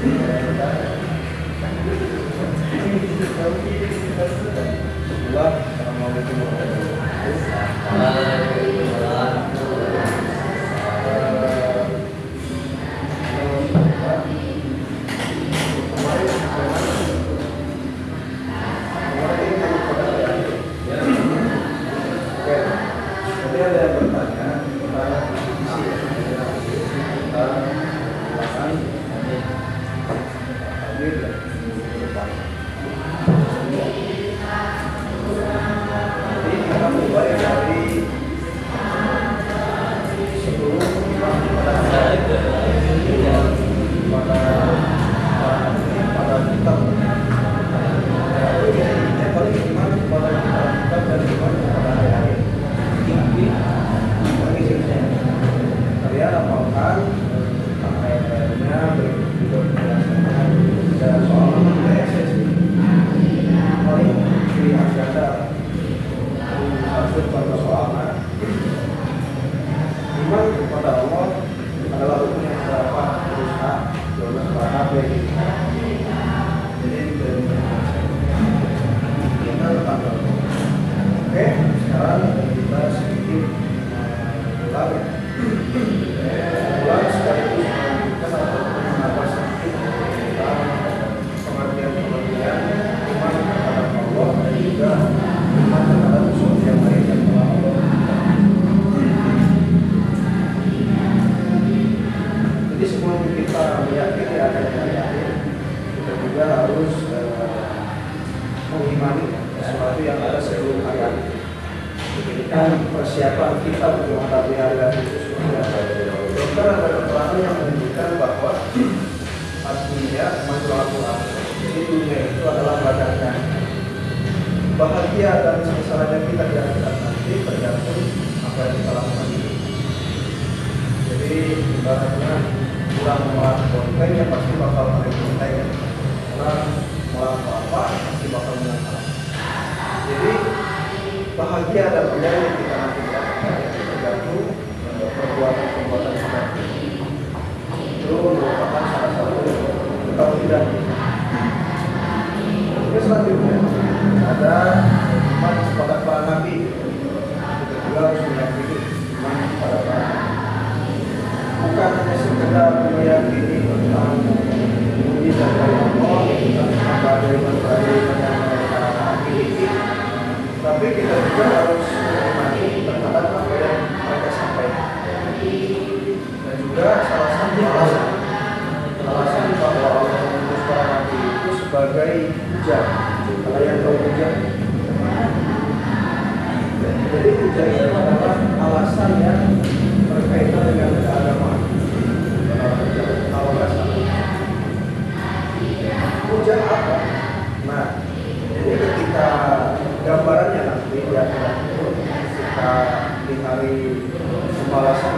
Assalamualaikum warahmatullahi persiapan kita untuk menghadapi hari itu sudah. Dokter ada keterangan yang menunjukkan bahwa dunia menjual. Jadi dunia itu adalah badannya. Bahagia dan sengsaranya kita di akhirat nanti tergantung apa yang kita lakukan ini. Jadi ibaratnya kurang muat konten yang pasti bakal ada konten. Kurang muat apa pasti bakal menang. Jadi bahagia dan pendaya yang kita nanti lakukan tergantung perbuatan-perbuatan kita. Itu merupakan salah satu tauhidan. Oke, selanjutnya ada iman kepada para nabi. Kita juga harus meyakini iman kepada para nabi. Bukan hanya sekedar meyakini tentang mujizat dari Allah, tentang badai-badai yang mereka miliki, tapi kita juga harus mengimani terhadap apa yang mereka sampaikan. Dan juga salah satu alasan bahwa Allah mengutus para nabi itu sebagai hujah. Kalau yang tahu hujah, jadi hujah itu adalah alasan yang berkaitan dengan keagamaan. Kalau nggak salah, hujah apa? Nah, jadi ketika gambarannya nanti di akhirat itu kita di hari pembalasan,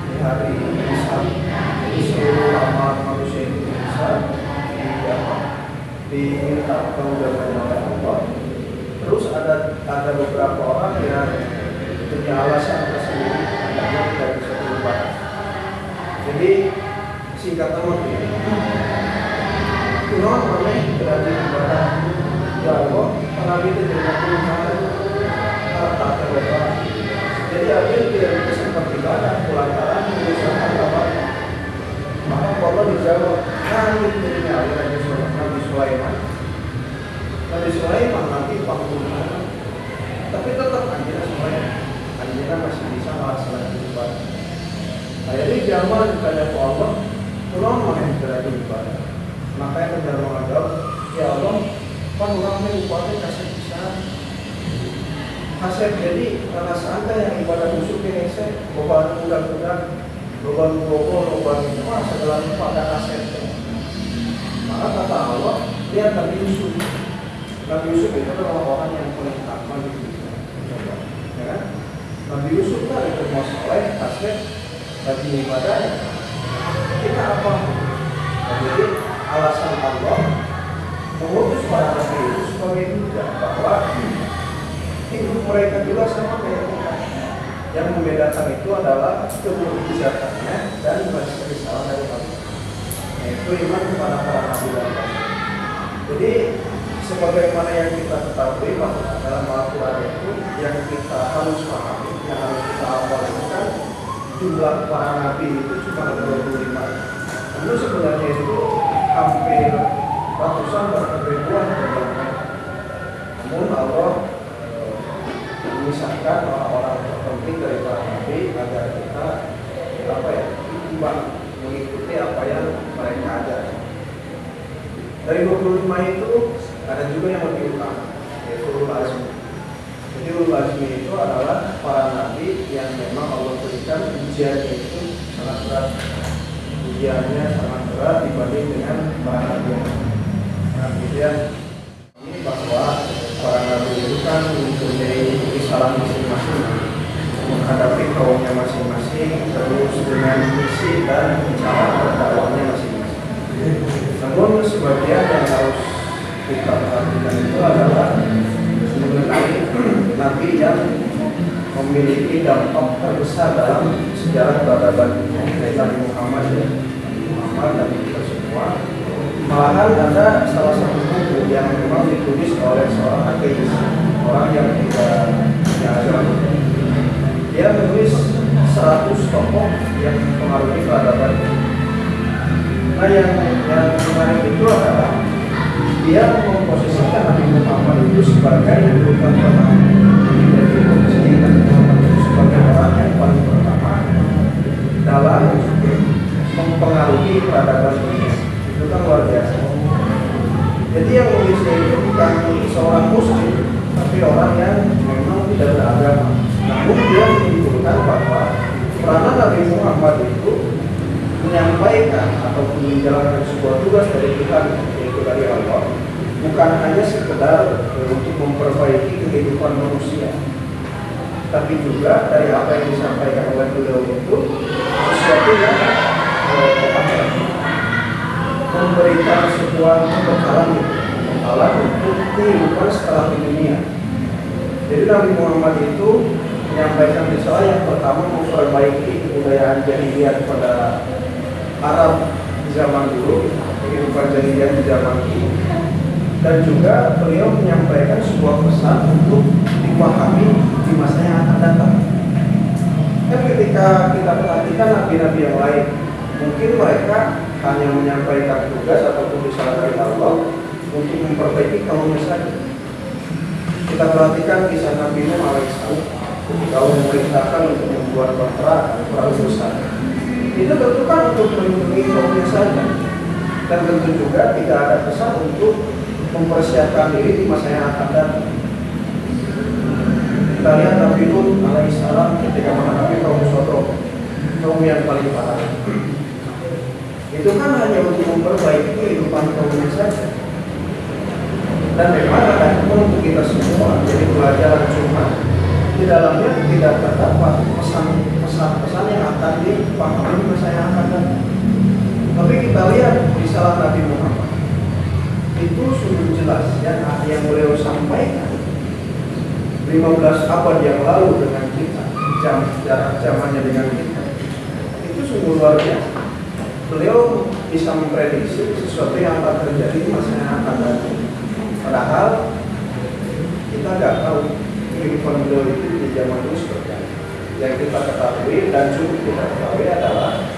di hari hisab, di seluruh amal manusia itu bisa diminta pertanggungjawabnya oleh Allah. Terus ada beberapa orang yang punya alasan tersendiri hendaknya tidak bisa beribadah. Jadi singkat amat ini, kenapa kami tidak beribadah? Ya Allah, Nabi itu tidak beribadah, tak terlepas. Jadi Nabi tidak bisa sempat beribadah, lantaran mengusahakan apa? Maka Allah dijawab, kami dirinya Nabi Sulaiman. Nabi Sulaiman nanti 40 tapi tetap anjina masih bisa melaksanakan ibadah. Nah, jadi zaman ditanya ke Allah, kenapa yang tidak beribadah? Maka yang menjawab menjawab, ya Allah, kan orangnya upahnya kasih bisa. Kasih jadi karena santai yang ibadah musuh ini saya beban udang-udang, beban bobol, beban semua segalanya pada kasih. Maka kata Allah, lihat Nabi Yusuf. Nabi Yusuf itu adalah orang yang paling takwa di dunia. Ya kan? Nabi Yusuf kan itu mau soleh, kasih, lagi ibadah. Kita apa? Nah, jadi alasan Allah mengutus para nabi itu sebagai hujah bahwa hidup mereka juga sama kayak kita. Yang membedakan itu adalah kemujizannya dan kesalahan dari Allah. Itu beriman kepada para nabi dan rasul. Jadi sebagaimana yang kita ketahui bahwa dalam Al-Quran itu yang kita harus pahami, yang harus kita hafal itu kan jumlah para nabi itu cuma ada 25. Namun sebenarnya itu hampir ratusan bahkan ribuan jumlahnya. Namun Allah memisahkan orang-orang terpenting dari para nabi agar kita imbang mengikuti apa yang mereka ajarkan. Dari 25 itu ada juga yang lebih utama, yaitu ulul azmi. Jadi ulul azmi itu adalah para nabi yang memang Allah berikan ujiannya itu sangat berat. Ujiannya sangat berat dibanding dengan para nabi yang lain. Nah, kemudian ini bahwa para nabi itu kan mempunyai risalah masing-masing menghadapi kaumnya masing-masing, terus dengan misi dan cara berdakwahnya masing-masing. Namun sebagian yang harus kita perhatikan itu adalah mengenai nabi yang memiliki dampak terbesar dalam sejarah peradaban Nabi Muhammad dan kita semua. Malahan ada salah satu buku yang memang ditulis oleh seorang ateis, orang yang tidak agama. Dia menulis 100 tokoh yang mempengaruhi peradaban. Nah, yang menarik itu adalah dia memposisikan Nabi Muhammad itu sebagai urutan pertama. Jadi posisinya Nabi Muhammad itu sebagai orang yang paling pertama dalam mempengaruhi peradaban dunia. Itu kan luar biasa. Jadi yang menulisnya itu bukan seorang muslim, tapi orang yang memang tidak beragama. Namun dia menunjukkan bahwa peranan Nabi Muhammad itu menyampaikan atau menjalankan sebuah tugas dari Tuhan, yaitu dari Allah, bukan hanya sekedar untuk memperbaiki kehidupan manusia, tapi juga dari apa yang disampaikan oleh beliau itu sesuatu yang memberikan sebuah bekalan untuk kehidupan setelah di dunia. Jadi Nabi Muhammad itu menyampaikan risalah yang pertama memperbaiki kebudayaan jahiliyah pada Arab di zaman dulu, kehidupan jahiliyah di zaman ini, dan juga beliau menyampaikan sebuah pesan untuk dipahami di masa yang akan datang. Dan ketika kita perhatikan nabi-nabi yang lain, mungkin mereka hanya menyampaikan tugas ataupun risalah dari Allah untuk memperbaiki kaumnya saja. Kita perhatikan kisah Nabi Nuh alaihissalam ketika Allah memerintahkan untuk membuat perahu besar. Itu tentu kan untuk melindungi kaumnya saja, dan tentu juga tidak ada pesan untuk mempersiapkan diri di masa yang akan datang. Kita lihat Nabi Nuh alaihissalam ketika menghadapi kaum Sodom, kaum yang paling parah. Itu kan hanya untuk memperbaiki kehidupan kaumnya saja. Dan memang ada untuk kita semua jadi pelajaran, cuma di dalamnya tidak terdapat pesan-pesan yang akan dipahami masa yang akan datang. Tapi kita lihat risalah Nabi Muhammad itu sungguh jelas yang beliau sampaikan 15 abad yang lalu dengan kita, jarak zamannya dengan kita, itu sungguh luar biasa. Beliau bisa memprediksi sesuatu yang akan terjadi di masa yang akan datang. Padahal kita nggak tahu kehidupan beliau itu di zaman dulu seperti apa. Yang kita ketahui dan cukup kita ketahui adalah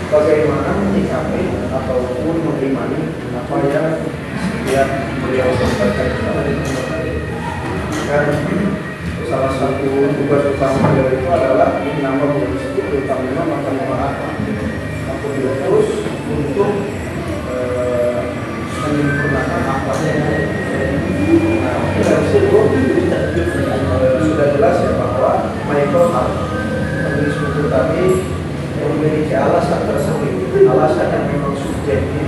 bagaimana menyikapi ataupun mengimani apa yang setiap beliau sampaikan kepada kita. Dan salah satu tugas utama beliau itu adalah nama beliau itu terutama maka aku diutus untuk menyempurnakan apa yang dari situ sudah jelas ya bahwa Michael Hart penulis buku tadi memiliki alasan tersendiri, alasan yang memang subjektif,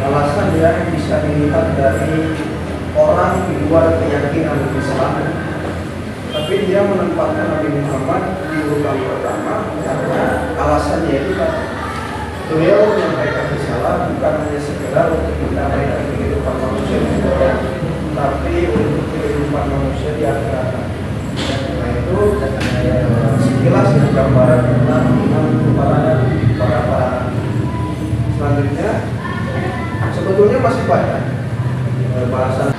alasan yang bisa dilihat dari orang di luar keyakinan Islam. Tapi dia menempatkan Nabi Muhammad di urutan pertama karena alasannya itu kan beliau menyampaikan risalah bukan hanya sekedar untuk mendamaikan kehidupan manusia di dunia, tapi untuk kehidupan manusia di akhirat. Nah itu sekilas gambaran tentang iman kepada para nabi. Selanjutnya sebetulnya masih banyak bahasan